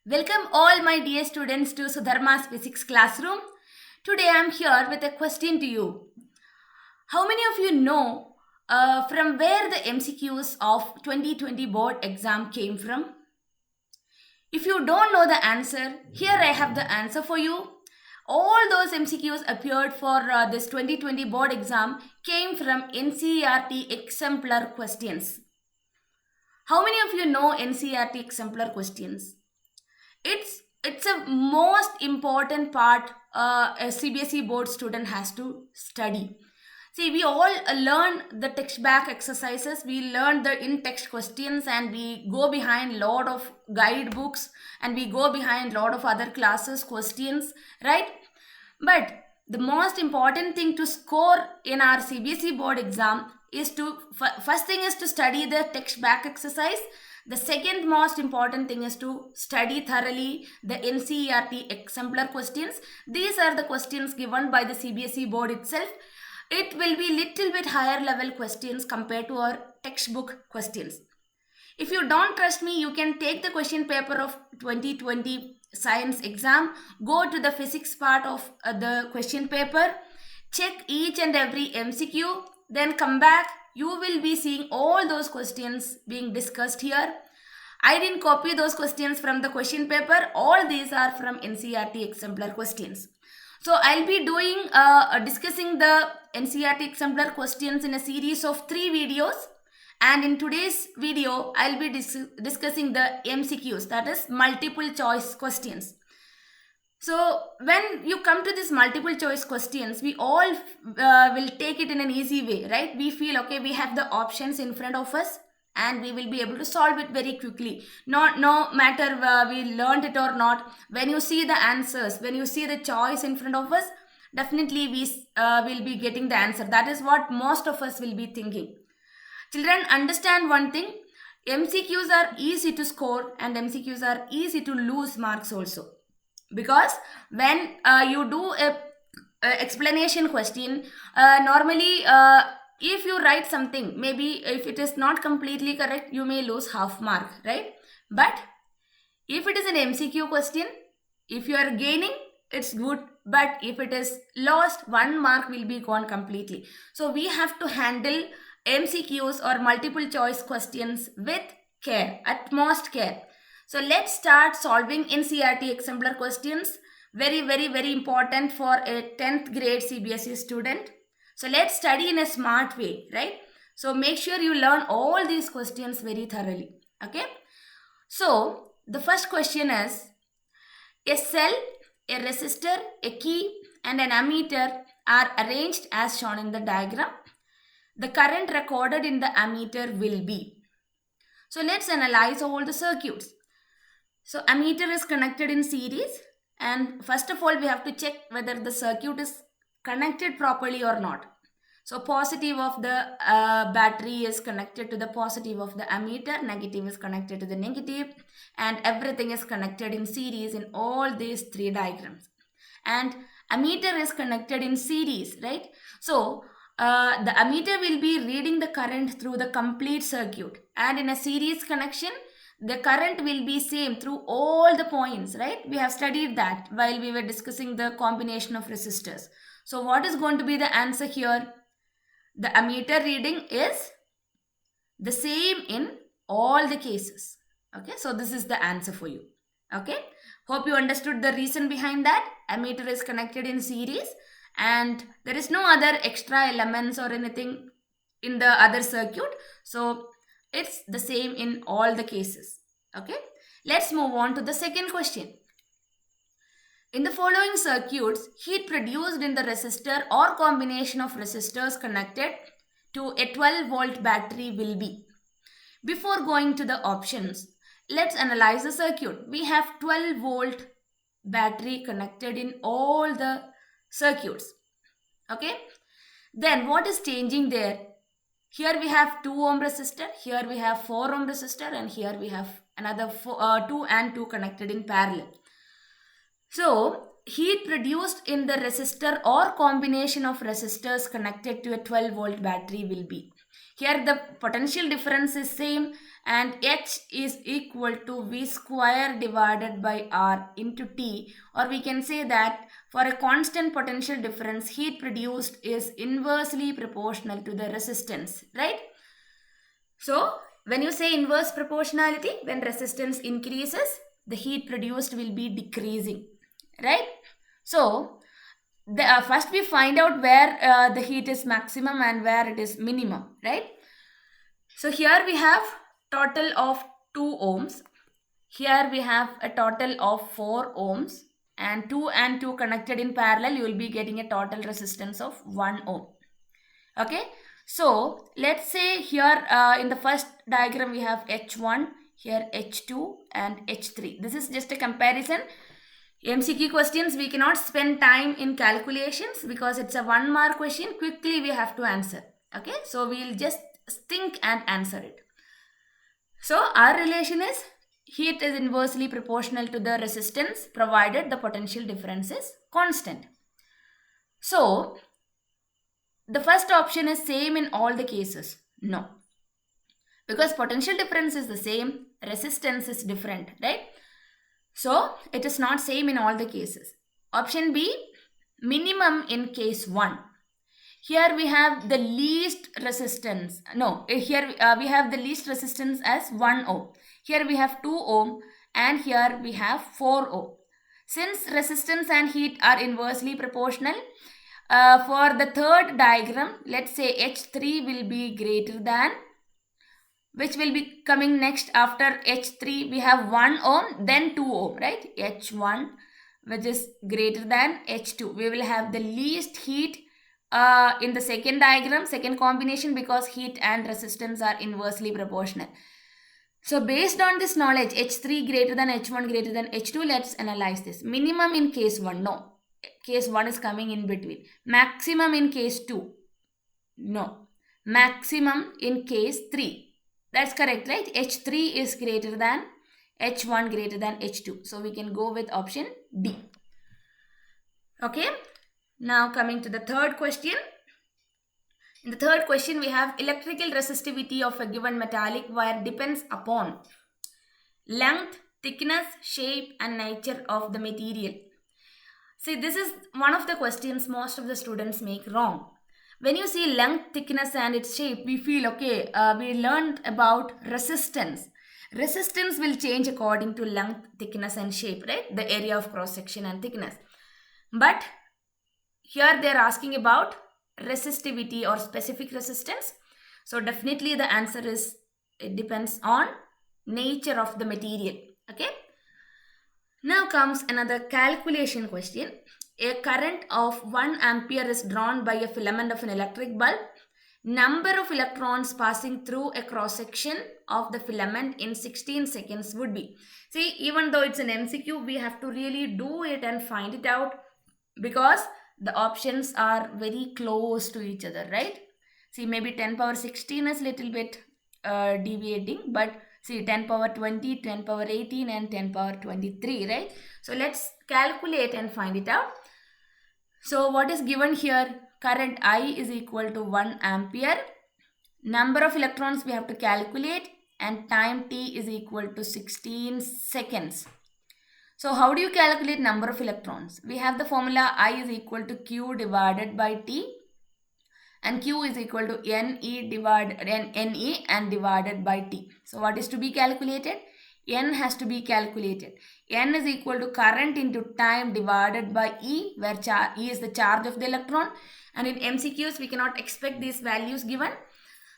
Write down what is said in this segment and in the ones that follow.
Welcome all my dear students to Sudharma's Physics Classroom. Today I am here with a question to you. How many of you know from where the MCQs of 2020 board exam came from? If you don't know the answer, here I have the answer for you. All those MCQs appeared for this 2020 board exam came from NCERT exemplar questions. How many of you know NCERT exemplar questions? It's a most important part a CBSE board student has to study. See, we all learn the text back exercises, we learn the in-text questions, and we go behind lot of guidebooks, and we go behind lot of other classes questions, right? But the most important thing to score in our CBSE board exam is to, first thing is to study the text back exercise. The second most important thing is to study thoroughly the NCERT exemplar questions. These are the questions given by the CBSE board itself. It will be little bit higher level questions compared to our textbook questions. If you don't trust me, you can take the question paper of 2020 science exam, go to the physics part of the question paper, check each and every MCQ, then come back. You will be seeing all those questions being discussed here. I didn't copy those questions from the question paper. All these are from NCERT exemplar questions. So I'll be doing discussing the NCERT exemplar questions in a series of 3 videos. And in today's video, I'll be discussing the MCQs, that is multiple choice questions. So when you come to these multiple choice questions, we all will take it in an easy way, right? We feel, okay, we have the options in front of us and we will be able to solve it very quickly. No matter we learned it or not, when you see the answers, when you see the choice in front of us, definitely we will be getting the answer. That is what most of us will be thinking. Children, understand one thing. MCQs are easy to score and MCQs are easy to lose marks also. Because when you do a explanation question, normally if you write something, maybe if it is not completely correct, you may lose half mark, right? But if it is an MCQ question, if you are gaining, it's good. But if it is lost, 1 mark will be gone completely. So we have to handle MCQs or multiple choice questions with care, utmost care. So let's start solving NCERT exemplar questions. Very important for a 10th grade CBSE student. So let's study in a smart way, right? So make sure you learn all these questions very thoroughly. Okay. So the first question is, a cell, a resistor, a key, and an ammeter are arranged as shown in the diagram. The current recorded in the ammeter will be. So let's analyze all the circuits. So ammeter is connected in series, and first of all we have to check whether the circuit is connected properly or not. So positive of the battery is connected to the positive of the ammeter, negative is connected to the negative, and everything is connected in series in all these 3 diagrams. And ammeter is connected in series, right? So the ammeter will be reading the current through the complete circuit, and in a series connection the current will be same through all the points, right? We have studied that while we were discussing the combination of resistors. So what is going to be the answer here? The ammeter reading is the same in all the cases. Okay, so this is the answer for you. Okay, hope you understood the reason behind that. Ammeter is connected in series and there is no other extra elements or anything in the other circuit. So it's the same in all the cases. Okay, let's move on to the second question. In the following circuits, heat produced in the resistor or combination of resistors connected to a 12-volt battery will be. Before going to the options, let's analyze the circuit. We have 12-volt battery connected in all the circuits. Okay. Then what is changing there? Here we have 2 ohm resistor, here we have 4 ohm resistor, and here we have another 2 and 2 connected in parallel. So heat produced in the resistor or combination of resistors connected to a 12-volt battery will be. Here the potential difference is same and H is equal to V square divided by R into T, or we can say that for a constant potential difference, heat produced is inversely proportional to the resistance, right? So when you say inverse proportionality, when resistance increases, the heat produced will be decreasing, right? So first we find out where the heat is maximum and where it is minimum, right? So here we have total of 2 ohms. Here we have a total of 4 ohms, and 2 and 2 connected in parallel, you will be getting a total resistance of 1 ohm. Okay, so let's say here in the first diagram we have H1, here H2 and H3. This is just a comparison. MCQ questions, we cannot spend time in calculations because it's a 1 mark question. Quickly we have to answer. Okay, so we'll just think and answer it. So our relation is heat is inversely proportional to the resistance provided the potential difference is constant. So the first option is same in all the cases. No, because potential difference is the same, resistance is different, right? So it is not same in all the cases. Option B, minimum in case 1. Here we have the least resistance. No, here we have the least resistance as 1 ohm. Here we have 2 ohm and here we have 4 ohm. Since resistance and heat are inversely proportional, for the third diagram, let's say H3 will be greater than, which will be coming next after H3, we have 1 ohm, then 2 ohm, right? H1, which is greater than H2. We will have the least heat in the second diagram, second combination, because heat and resistance are inversely proportional. So based on this knowledge, H3 greater than H1 greater than H2, let's analyze this. Minimum in case 1, no. Case 1 is coming in between. Maximum in case 2, no. Maximum in case 3. That's correct, right? H3 is greater than H1 greater than H2. So we can go with option D. Okay. Now coming to the third question. In the third question, we have electrical resistivity of a given metallic wire depends upon length, thickness, shape and nature of the material. See, this is one of the questions most of the students make wrong. When you see length, thickness and its shape, we feel, okay, we learned about resistance. Resistance will change according to length, thickness and shape, right? The area of cross section and thickness. But here they are asking about resistivity or specific resistance. So definitely the answer is, it depends on nature of the material. Okay. Now comes another calculation question. A current of 1 ampere is drawn by a filament of an electric bulb. Number of electrons passing through a cross section of the filament in 16 seconds would be. See, even though it's an MCQ, we have to really do it and find it out, because the options are very close to each other, right? See, maybe 10 power 16 is little bit deviating, but see 10 power 20, 10 power 18 and 10 power 23, right? So let's calculate and find it out. So what is given here? Current I is equal to 1 ampere. Number of electrons we have to calculate, and time t is equal to 16 seconds. So how do you calculate number of electrons? We have the formula I is equal to Q divided by T, and Q is equal to NE and divided by T. So what is to be calculated? N has to be calculated. N is equal to current into time divided by E, where E is the charge of the electron. And in MCQs, we cannot expect these values given.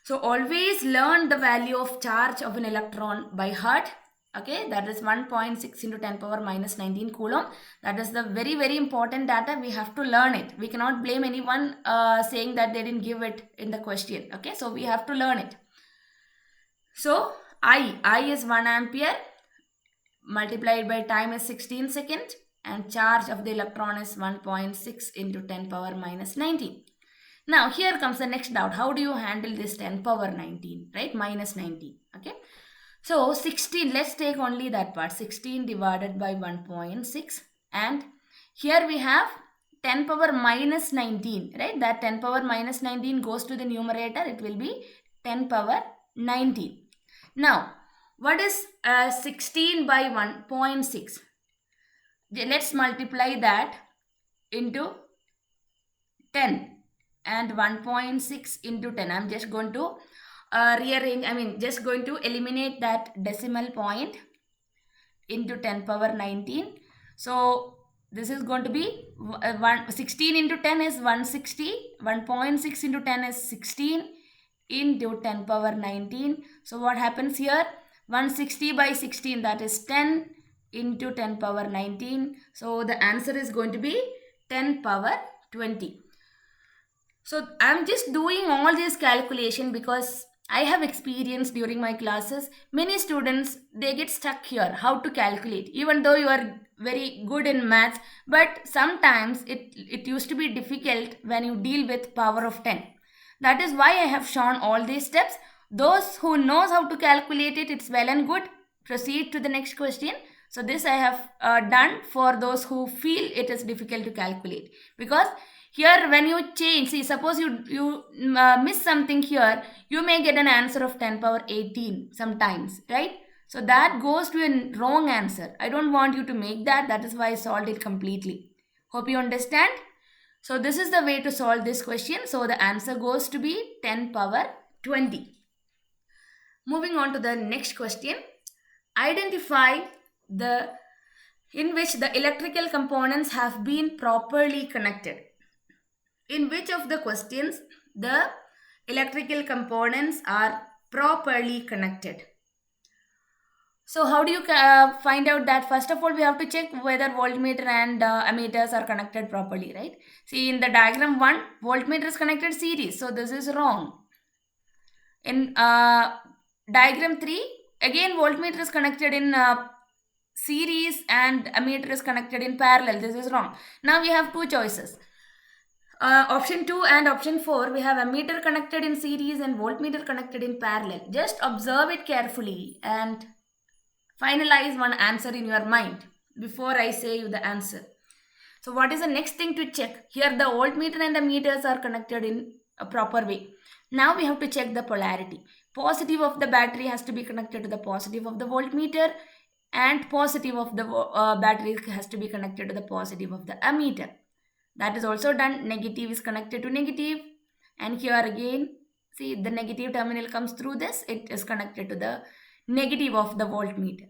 So always learn the value of charge of an electron by heart. Okay, that is 1.6 into 10 power minus 19 coulomb. That is the very, very important data. We have to learn it. We cannot blame anyone saying that they didn't give it in the question. Okay, so we have to learn it. So I is 1 ampere multiplied by time is 16 seconds, and charge of the electron is 1.6 into 10 power minus 19. Now here comes the next doubt. How do you handle this 10 power 19, right? Minus 19. Okay. So 16, let's take only that part. 16 divided by 1.6, and here we have 10 power minus 19, right? That 10 power minus 19 goes to the numerator. It will be 10 power 19. Now What is 16 by 1.6? Let's multiply that into 10 and 1.6 into 10. I'm just going to just going to eliminate that decimal point into 10 power 19. So this is going to be 16 into 10 is 160. 1.6 into 10 is 16 into 10 power 19. So what happens here? 160 by 16, that is 10 into 10 power 19. So the answer is going to be 10 power 20. So I'm just doing all this calculation because I have experienced during my classes, many students, they get stuck here, how to calculate, even though you are very good in maths, but sometimes it used to be difficult when you deal with power of 10. That is why I have shown all these steps. Those who knows how to calculate it, it's well and good. Proceed to the next question. So this I have done for those who feel it is difficult to calculate, because here when you change, see, suppose you miss something here, you may get an answer of 10 power 18 sometimes, right? So that goes to a wrong answer. I don't want you to make that. That is why I solved it completely. Hope you understand. So this is the way to solve this question. So the answer goes to be 10 power 20. Moving on to the next question. Identify the in which the electrical components have been properly connected. In which of the questions the electrical components are properly connected? So how do you find out that? First of all, we have to check whether voltmeter and ammeters are connected properly, right? See, in the diagram 1, voltmeter is connected series, so this is wrong. In diagram 3, again voltmeter is connected in series and ammeter is connected in parallel. This is wrong. Now we have two choices. Option 2 and option 4, we have ammeter connected in series and voltmeter connected in parallel. Just observe it carefully and finalize one answer in your mind before I say you the answer. So what is the next thing to check? Here the voltmeter and the meters are connected in a proper way. Now we have to check the polarity. Positive of the battery has to be connected to the positive of the voltmeter, and positive of the battery has to be connected to the positive of the ammeter. That is also done. Negative is connected to negative, and here again, see, the negative terminal comes through this, it is connected to the negative of the voltmeter.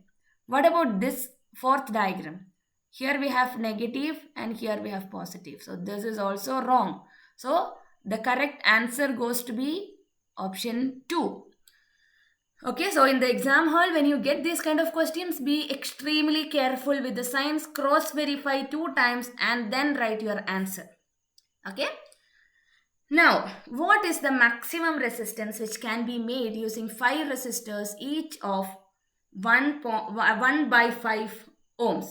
What about this fourth diagram? Here we have negative and here we have positive. So this is also wrong. So the correct answer goes to be option 2. Okay, so in the exam hall, when you get these kind of questions, be extremely careful with the signs, cross-verify 2 times and then write your answer. Okay. Now, what is the maximum resistance which can be made using 5 resistors, each of 1 by 5 ohms?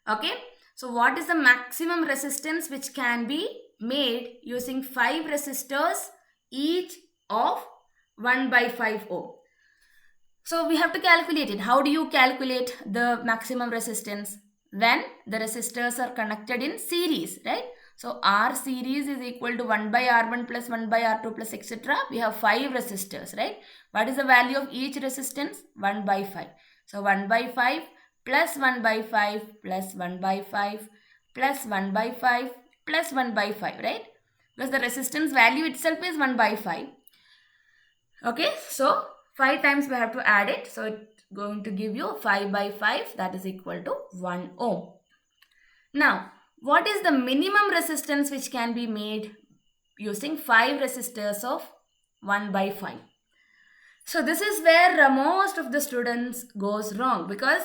Okay, so what is the maximum resistance which can be made using 5 resistors, each of 1 by 5 ohm? So we have to calculate it. How do you calculate the maximum resistance? When the resistors are connected in series, right? So R series is equal to 1 by R1 plus 1 by R2 plus etc. We have 5 resistors, right? What is the value of each resistance? 1 by 5. So 1 by 5 plus 1 by 5 plus 1 by 5 plus 1 by 5 plus 1 by 5, right? Because the resistance value itself is 1 by 5. Okay, so 5 times we have to add it. So it's going to give you 5 by 5, that is equal to 1 ohm. Now, what is the minimum resistance which can be made using 5 resistors of 1 by 5? So this is where most of the students goes wrong, because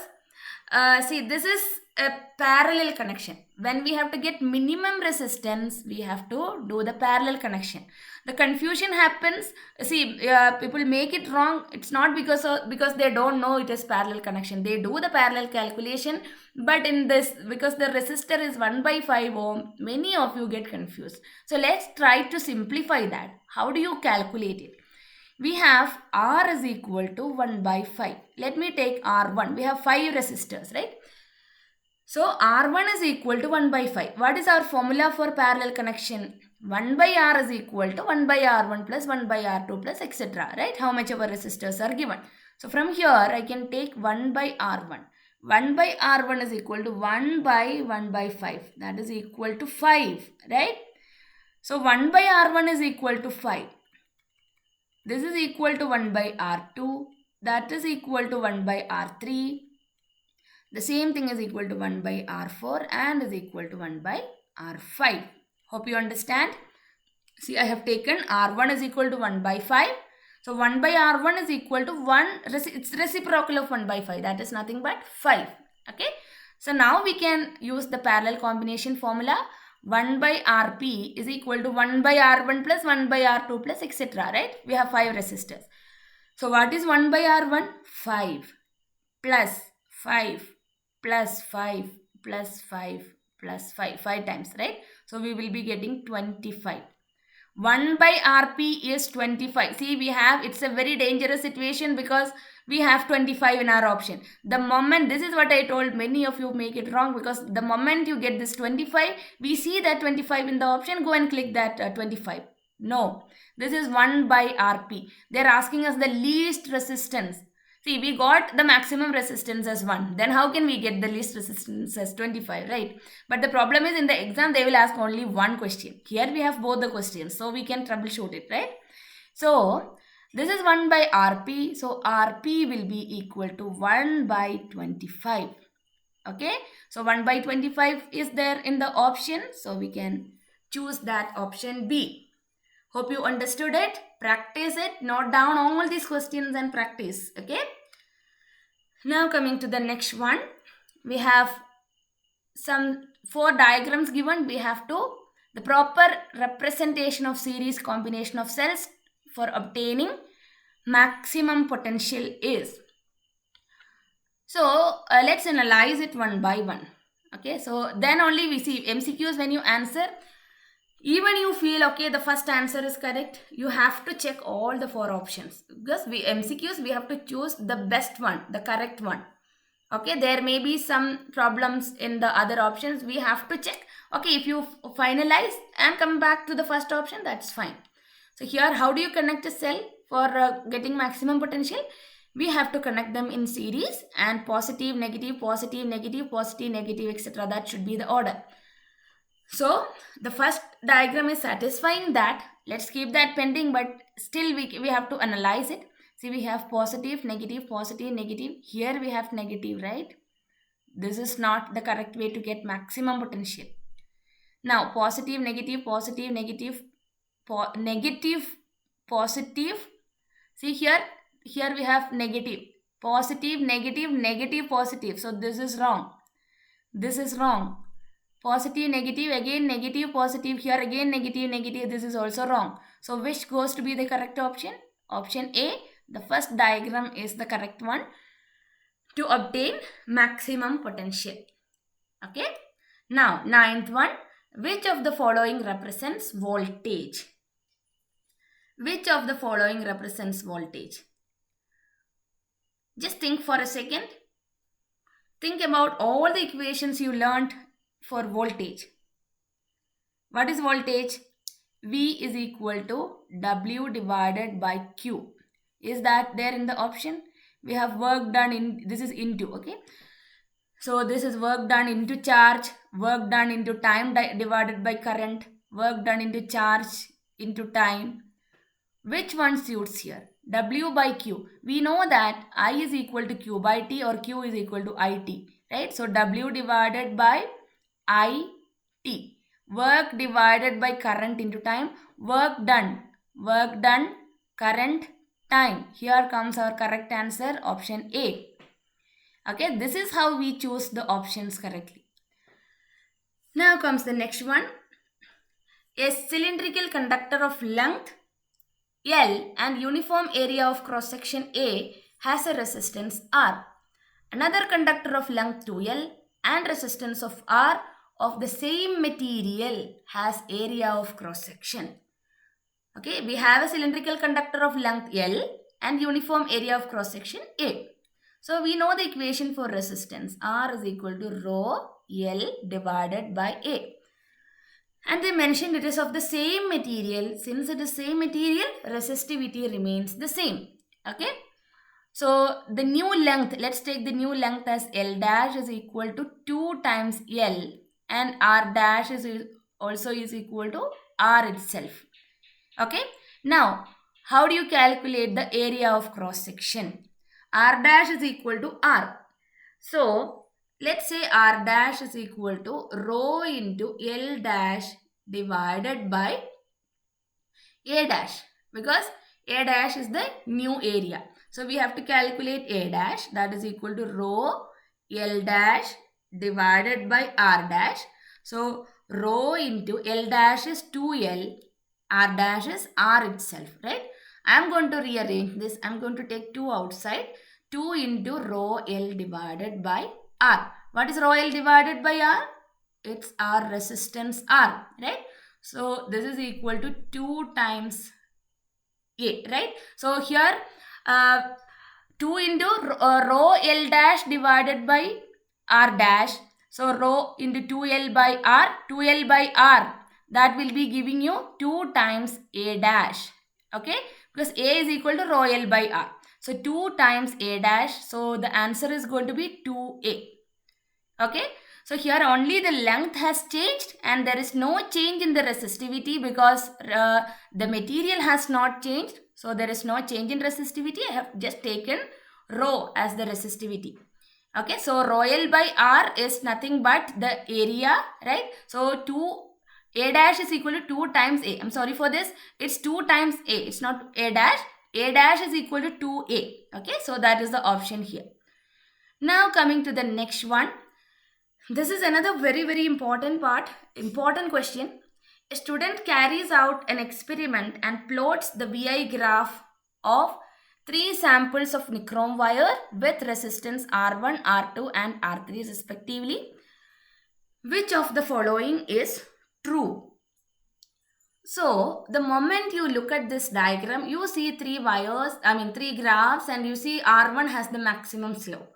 see, this is a parallel connection. When we have to get minimum resistance, we have to do the parallel connection. The confusion happens. See, people make it wrong. It's not because they don't know it is parallel connection. They do the parallel calculation, but in this, because the resistor is 1 by 5 ohm, many of you get confused. So let's try to simplify that. How do you calculate it? We have R is equal to 1 by 5. Let me take R1. We have 5 resistors, right? So R1 is equal to 1 by 5. What is our formula for parallel connection? 1 by R is equal to 1 by R1 plus 1 by R2 plus etc. Right? How much our resistors are given. So from here, I can take 1 by R1. 1 by R1 is equal to 1 by 1 by 5. That is equal to 5, right? So 1 by R1 is equal to 5. This is equal to 1 by R2. That is equal to 1 by R3. The same thing is equal to 1 by R4 and is equal to 1 by R5. Hope you understand. See, I have taken R1 is equal to 1 by 5. So 1 by R1 is equal to 1, it's reciprocal of 1 by 5. That is nothing but 5. Okay. So now we can use the parallel combination formula. 1 by Rp is equal to 1 by R1 plus 1 by R2 plus etc. Right? We have 5 resistors. So what is 1 by R1? 5 plus 5 plus 5 plus 5 plus 5. 5 times, right? So we will be getting 25. 1 by Rp is 25. See, it's a very dangerous situation because we have 25 in our option. The moment, this is what I told, many of you make it wrong because the moment you get this 25, we see that 25 in the option, go and click that 25. No, this is 1 by Rp. They're asking us the least resistance. See, we got the maximum resistance as 1. Then how can we get the least resistance as 25, right? But the problem is in the exam, they will ask only one question. Here we have both the questions. So we can troubleshoot it, right? So this is 1 by Rp. So Rp will be equal to 1 by 25. Okay. So 1 by 25 is there in the option. So we can choose that option B. Hope you understood it. Practice it. Note down all these questions and practice. Okay. Now coming to the next one. We have some 4 diagrams given. We have the proper representation of series combination of cells for obtaining maximum potential is. So let's analyze it one by one. Okay. So then only we see MCQs when you answer. Even you feel, okay, the first answer is correct, you have to check all the 4 options. Because MCQs, we have to choose the best one, the correct one. Okay, there may be some problems in the other options. We have to check. Okay, if you finalize and come back to the first option, that's fine. So here, how do you connect a cell for getting maximum potential? We have to connect them in series and positive, negative, positive, negative, positive, negative, etc. That should be the order. So the first diagram is satisfying that. Let's keep that pending, but still we have to analyze it. See, we have positive, negative, positive, negative. Here we have negative, right? This is not the correct way to get maximum potential. Now positive, negative, positive, negative, negative, positive. See here we have negative, positive, negative, negative, positive. So this is wrong. This is wrong. Positive, negative, again negative, positive, here again negative, negative. This is also wrong. So which goes to be the correct option? Option A, the first diagram is the correct one to obtain maximum potential. Okay. Now, 9th one, which of the following represents voltage? Which of the following represents voltage? Just think for a second. Think about all the equations you learned for voltage. What is voltage? V is equal to W divided by Q. Is that there in the option? We have work done in, this is into, okay? So this is work done into charge, work done into time divided by current, work done into charge into time. Which one suits here? W by Q. We know that I is equal to Q by T or Q is equal to IT, right? So W divided by IT. Work divided by current into time. Work done, current, time. Here comes our correct answer, option A. Okay, this is how we choose the options correctly. Now comes the next one. A cylindrical conductor of length L and uniform area of cross section A has a resistance R. Another conductor of length 2L and resistance of R of the same material has area of cross section. Okay, we have a cylindrical conductor of length L and uniform area of cross section A. So we know the equation for resistance. R is equal to rho L divided by A. And they mentioned it is of the same material. Since it is same material, resistivity remains the same. Okay. So the new length, let's take the new length as L dash is equal to 2 times L, and R dash is also is equal to R itself. Okay. Now, how do you calculate the area of cross section? R dash is equal to R. So let's say R dash is equal to rho into L dash divided by A dash, because A dash is the new area. So we have to calculate A dash, that is equal to rho L dash divided by R dash. So rho into L dash is 2L, R dash is R itself, right? I am going to rearrange this. I am going to take 2 outside. 2 into rho L divided by R. What is rho L divided by R? It's our resistance R, right? So this is equal to 2 times A, right? So here 2 into rho L dash divided by R dash. So rho into 2L by R, 2L by R, that will be giving you 2 times A dash, okay? Because A is equal to rho L by R. So 2 times A dash, so the answer is going to be 2A, okay? So here only the length has changed and there is no change in the resistivity because the material has not changed. So there is no change in resistivity. I have just taken rho as the resistivity. Okay, so rho L by R is nothing but the area, right? So 2 A dash is equal to 2 times A. I'm sorry for this. It's 2 times A. It's not A dash. A dash is equal to 2A. Okay, so that is the option here. Now coming to the next one. This is another very important important question. A student carries out an experiment and plots the VI graph of 3 samples of nichrome wire with resistance R1, R2 and R3 respectively. Which of the following is true? So the moment you look at this diagram, you see 3 graphs, and you see R1 has the maximum slope.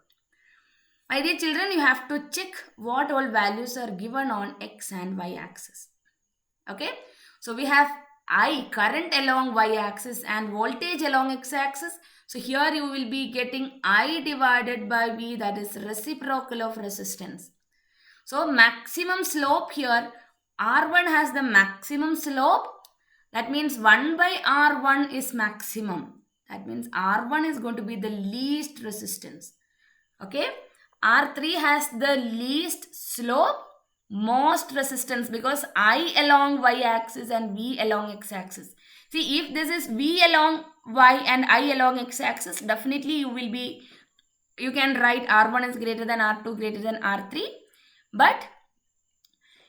My dear children, you have to check what all values are given on x and y axis. Okay, so we have I, current along y axis, and voltage along x axis. So here you will be getting I divided by V, that is reciprocal of resistance. So maximum slope here, R1 has the maximum slope. That means 1 by R1 is maximum. That means R1 is going to be the least resistance. Okay. R3 has the least slope, most resistance, because I along y-axis and V along x-axis. See, if this is V along y and I along x-axis, definitely you can write R1 is greater than R2 greater than R3. But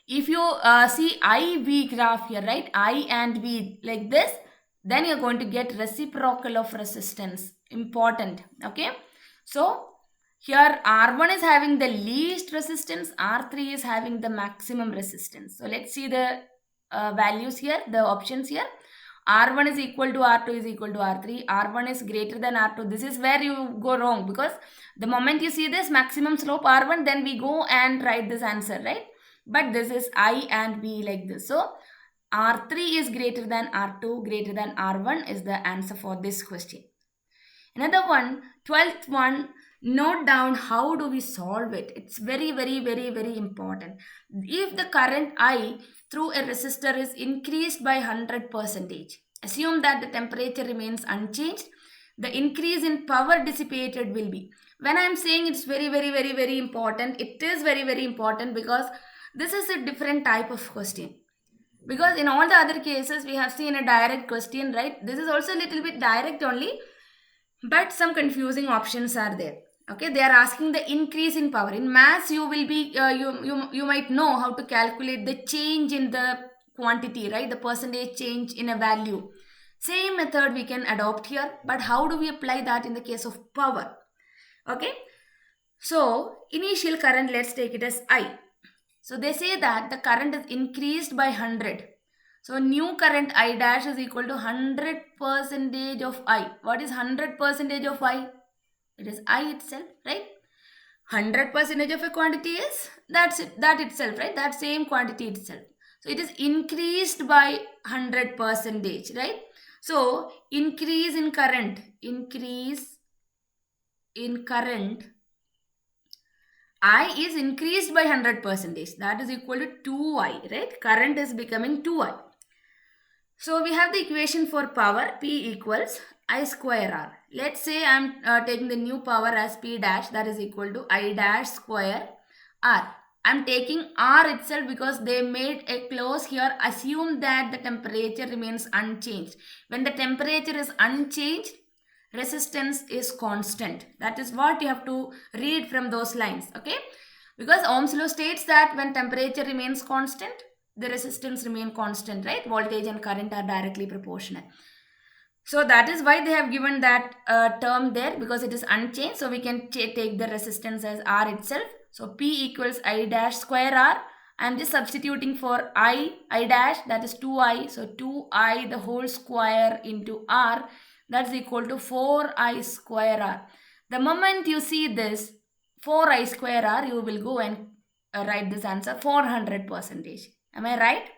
if you see IV graph here, right, I and V like this, then you're going to get reciprocal of resistance. Important. Okay. So here R1 is having the least resistance, R3 is having the maximum resistance. So let's see the values here, the options here. R1 is equal to R2 is equal to R3. R1 is greater than R2. This is where you go wrong, because the moment you see this maximum slope R1, then we go and write this answer, right? But this is I and V like this. So R3 is greater than R2 greater than R1 is the answer for this question. Another one, 12th one, note down how do we solve it. It's very important. If the current I through a resistor is increased by 100%, assume that the temperature remains unchanged, the increase in power dissipated will be. When I am saying it's very important, it is very important because this is a different type of question. Because in all the other cases, we have seen a direct question, right? This is also a little bit direct only, but some confusing options are there. Okay, they are asking the increase in power. In maths, you will be you might know how to calculate the change in the quantity, right? The percentage change in a value. Same method we can adopt here, but how do we apply that in the case of power? Okay, so initial current, let's take it as I. So they say that the current is increased by 100. So new current I dash is equal to 100% of I. What is 100% of I? It is I itself, right? 100% of a quantity is that itself, right? That same quantity itself. So it is increased by 100%, right? So increase in current, increase in current, I is increased by 100%. That is equal to 2I, right? Current is becoming 2I. So we have the equation for power, P equals I square R. Let's say I'm taking the new power as P dash, that is equal to I dash square R. I'm taking R itself because they made a clause here. Assume that the temperature remains unchanged. When the temperature is unchanged, resistance is constant. That is what you have to read from those lines, okay? Because Ohm's law states that when temperature remains constant, the resistance remain constant, right? Voltage and current are directly proportional. So that is why they have given that term there, because it is unchanged. So we can take the resistance as R itself. So P equals I dash square R. I am just substituting for I dash, that is 2I. So 2I the whole square into R, that's equal to 4I square R. The moment you see this 4I square R, you will go and write this answer 400%. Am I right?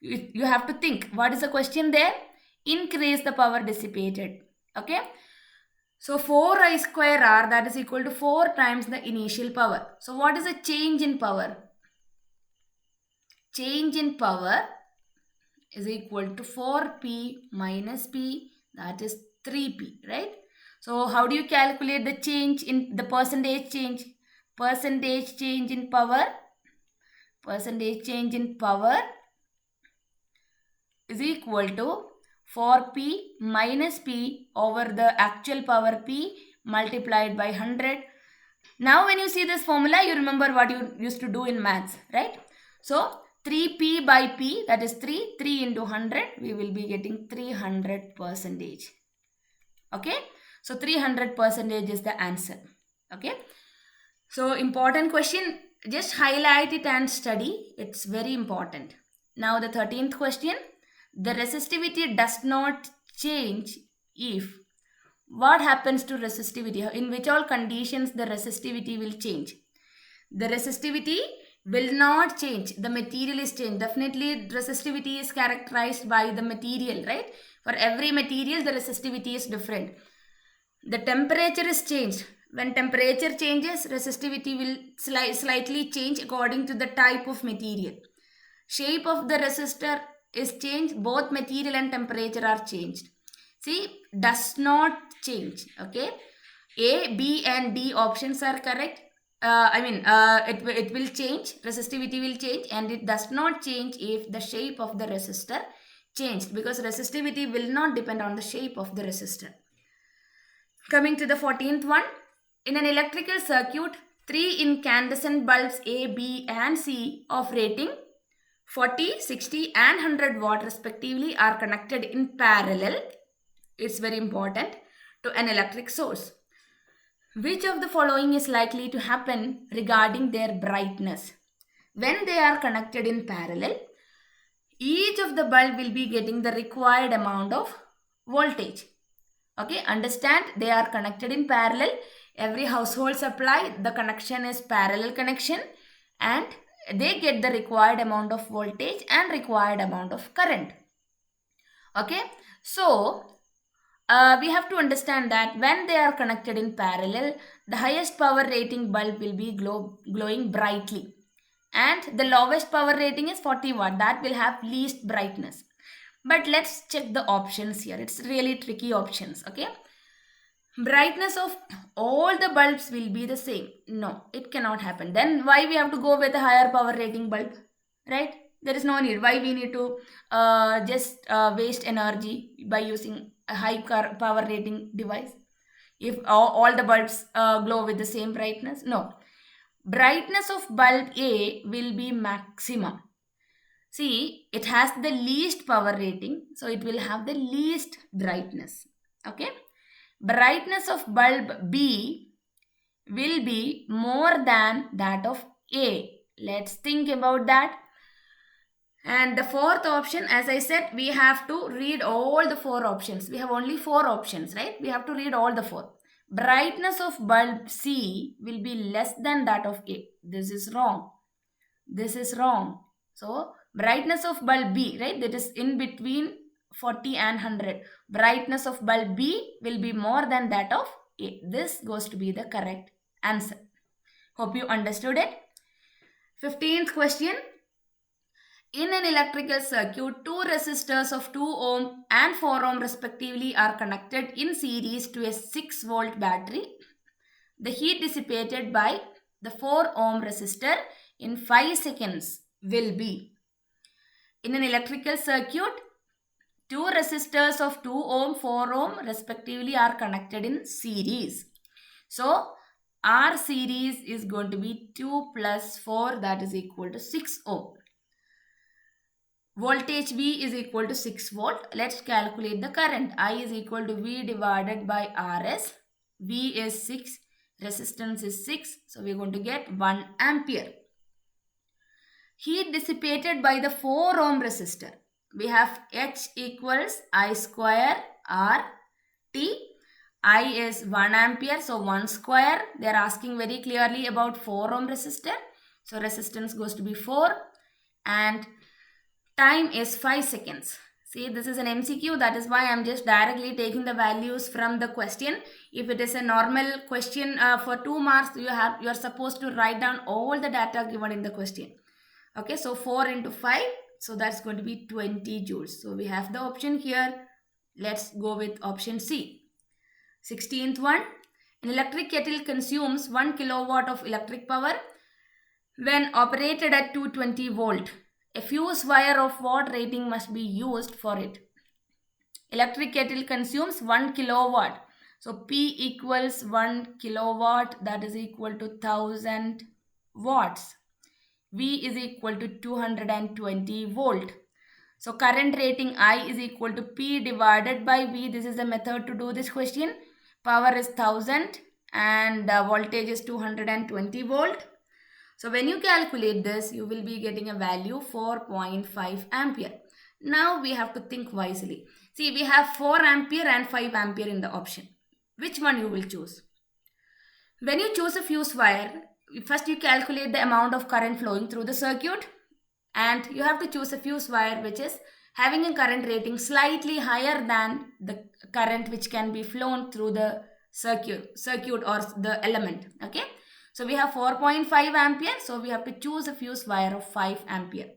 You have to think. What is the question there? Increase the power dissipated. Okay. So 4I square R, that is equal to 4 times the initial power. So what is the change in power? Change in power is equal to 4P minus P, that is 3P, right? So how do you calculate the change in the percentage change? Percentage change in power. Percentage change in power is equal to 4P minus P over the actual power P multiplied by 100. Now when you see this formula, you remember what you used to do in maths, right? So 3P by P, that is 3 into 100, we will be getting 300%. Okay, so 300% is the answer. Okay, so important question, just highlight it and study. It's very important. Now the 13th question, the resistivity does not change if. What happens to resistivity? In which all conditions the resistivity will change? The resistivity will not change. The material is changed. Definitely resistivity is characterized by the material, right? For every material, the resistivity is different. The temperature is changed. When temperature changes, resistivity will slightly change according to the type of material. Shape of the resistor is changed. Both material and temperature are changed. See, does not change. Okay. A, B and D options are correct. It will change. Resistivity will change, and it does not change if the shape of the resistor changed, because resistivity will not depend on the shape of the resistor. Coming to the 14th one, in an electrical circuit, 3 incandescent bulbs A, B and C of rating 40, 60 and 100 watt respectively are connected in parallel. It's very important, to an electric source. Which of the following is likely to happen regarding their brightness? When they are connected in parallel, each of the bulb will be getting the required amount of voltage. Okay, understand, they are connected in parallel. Every household supply, the connection is parallel connection, and they get the required amount of voltage and required amount of current. Okay, so we have to understand that when they are connected in parallel, the highest power rating bulb will be glowing brightly, and the lowest power rating is 40 watt, that will have least brightness. But let's check the options here. It's really tricky options. Okay, brightness of all the bulbs will be the same. No, it cannot happen. Then why we have to go with a higher power rating bulb, right? There is no need. Why we need to just waste energy by using a high power rating device if all the bulbs glow with the same brightness? No. Brightness of bulb A will be maximum. See, it has the least power rating, so it will have the least brightness. Okay. Brightness of bulb B will be more than that of A. Let's think about that. And the fourth option, as I said, we have to read all the 4 options. We have only 4 options, right? We have to read all the 4. Brightness of bulb C will be less than that of A. This is wrong. This is wrong. So, brightness of bulb B, right? That is in between 40 and 100. Brightness of bulb B will be more than that of this goes to be the correct answer. Hope you understood it. 15th question. In an electrical circuit, two resistors of 2 ohm and 4 ohm respectively are connected in series to a 6 volt battery. The heat dissipated by the 4 ohm resistor in 5 seconds will be. In an electrical circuit, two resistors of 2 ohm, 4 ohm respectively are connected in series. So, R series is going to be 2 plus 4, that is equal to 6 ohm. Voltage V is equal to 6 volt. Let's calculate the current. I is equal to V divided by RS. V is 6. Resistance is 6. So we're going to get 1 ampere. Heat dissipated by the 4 ohm resistor. We have H equals I square R T. I is 1 ampere. So 1 square. They are asking very clearly about 4 ohm resistor. So resistance goes to be 4. And time is 5 seconds. See, this is an MCQ. That is why I'm just directly taking the values from the question. If it is a normal question for 2 marks, you are supposed to write down all the data given in the question. Okay, so 4 into 5. So that's going to be 20 joules. So we have the option here. Let's go with option C. 16th one. An electric kettle consumes 1 kilowatt of electric power when operated at 220 volt. A fuse wire of what rating must be used for it? Electric kettle consumes 1 kilowatt. So P equals 1 kilowatt, that is equal to 1000 watts. V is equal to 220 volt. So current rating I is equal to P divided by V. This is the method to do this question. Power is 1000 and voltage is 220 volt. So when you calculate this, you will be getting a value 4.5 ampere. Now we have to think wisely. See, we have 4 ampere and 5 ampere in the option. Which one you will choose? When you choose a fuse wire, first you calculate the amount of current flowing through the circuit, and you have to choose a fuse wire which is having a current rating slightly higher than the current which can be flown through the circuit or the element. Okay. So we have 4.5 ampere. So we have to choose a fuse wire of 5 ampere.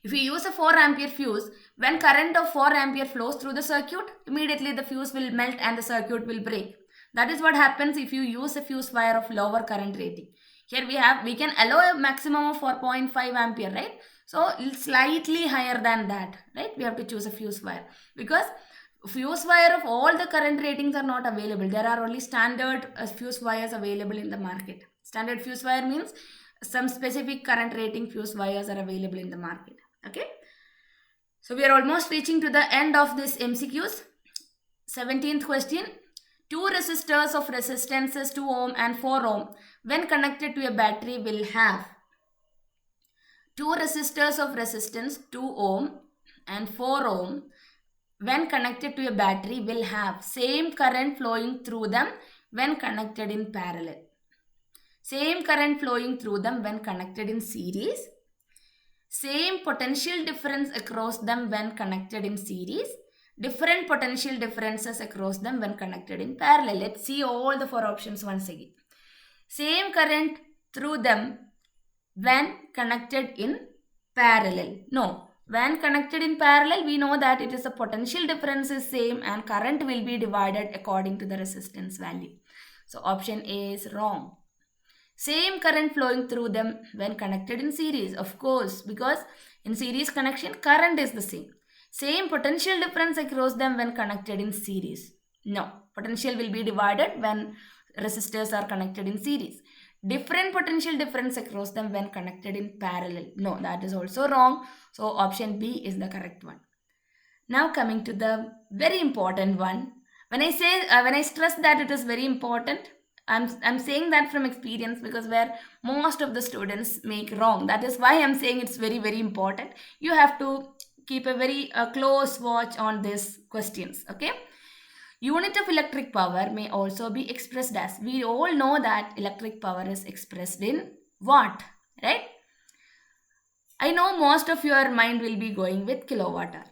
If you use a 4 ampere fuse, when current of 4 ampere flows through the circuit, immediately the fuse will melt and the circuit will break. That is what happens if you use a fuse wire of lower current rating. Here we can allow a maximum of 4.5 ampere, right? So it's slightly higher than that, right? We have to choose a fuse wire because fuse wire of all the current ratings are not available. There are only standard fuse wires available in the market. Standard fuse wire means some specific current rating fuse wires are available in the market. Okay. So we are almost reaching to the end of this MCQs. 17th question. Two resistors of resistances 2 ohm and 4 ohm when connected to a battery will have. Two resistors of resistance 2 ohm and 4 ohm when connected to a battery will have same current flowing through them when connected in parallel. Same current flowing through them when connected in series. Same potential difference across them when connected in series. Different potential differences across them when connected in parallel. Let's see all the 4 options once again. Same current through them when connected in parallel. No. When connected in parallel, we know that it is the potential difference is same and current will be divided according to the resistance value. So option A is wrong. Same current flowing through them when connected in series. Of course, because in series connection, current is the same. Same potential difference across them when connected in series. No, potential will be divided when resistors are connected in series. Different potential difference across them when connected in parallel. No, that is also wrong. So option B is the correct one. Now coming to the very important one. When I stress that it is very important, I'm saying that from experience because where most of the students make wrong. That is why I'm saying it's very, very important. You have to keep a very close watch on these questions. Okay. Unit of electric power may also be expressed as. We all know that electric power is expressed in watt, right? I know most of your mind will be going with kilowatt hour.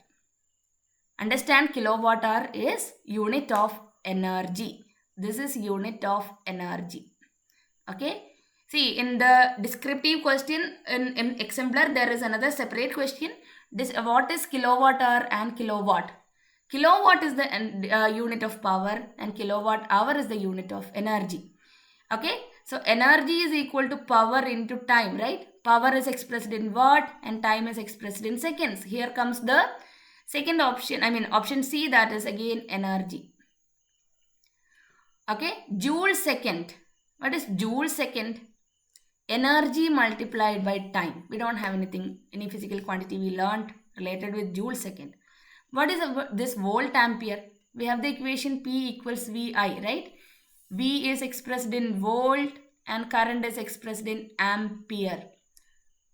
Understand, kilowatt hour is unit of energy. this is unit of energy. Okay. See, in the descriptive question in exemplar, there is another separate question. What is kilowatt hour and kilowatt? Kilowatt is the unit of power and kilowatt hour is the unit of energy. Okay. So energy is equal to power into time, right? Power is expressed in watt and time is expressed in seconds. Here comes the second option, option C, that is again energy. Okay. Joule second. What is joule second? Energy multiplied by time. We don't have any physical quantity we learned related with joule second. What is this volt ampere? We have the equation P equals VI, right? V is expressed in volt and current is expressed in ampere.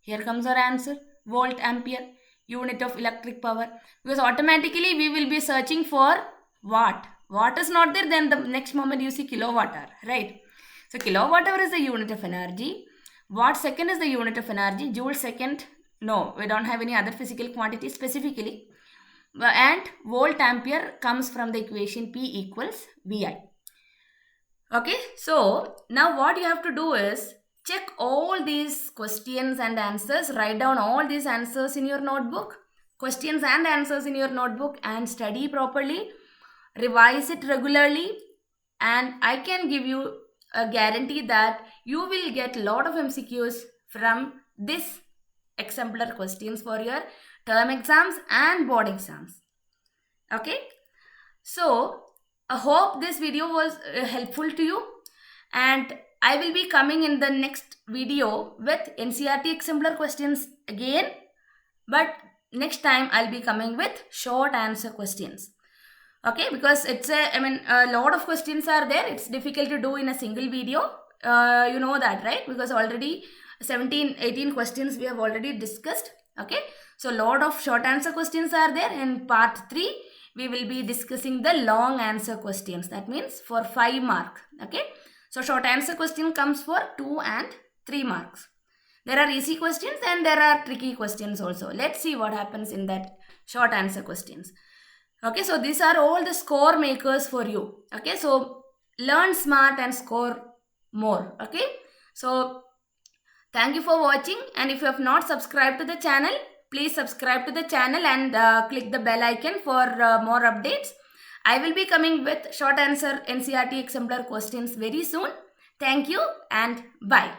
Here comes our answer, volt ampere, unit of electric power. Because automatically we will be searching for watt. Watt is not there, then the next moment you see kilowatt hour, right? So kilowatt hour is the unit of energy. Watt second is the unit of energy. Joule second, no, we don't have any other physical quantity specifically. And volt ampere comes from the equation P equals VI. Okay, so now what you have to do is check all these questions and answers. Write down all these answers in your notebook. Questions and answers in your notebook and study properly. Revise it regularly. And I can give you a guarantee that you will get a lot of MCQs from this exemplar questions for your term exams and board exams. Okay, so I hope this video was helpful to you, and I will be coming in the next video with NCERT exemplar questions again, but next time I'll be coming with short answer questions. Okay, because it's a lot of questions are there. It's difficult to do in a single video. You know that, right? Because already 17-18 questions we have already discussed. Okay, so a lot of short answer questions are there. In part 3 we will be discussing the long answer questions. That means for 5 marks. Okay, so short answer question comes for 2 and 3 marks. There are easy questions and there are tricky questions also. Let's see what happens in that short answer questions. Okay, so these are all the score makers for you. Okay, so learn smart and score more. Okay, so thank you for watching, and if you have not subscribed to the channel, please subscribe to the channel and click the bell icon for more updates. I will be coming with short answer NCERT exemplar questions very soon. Thank you and bye.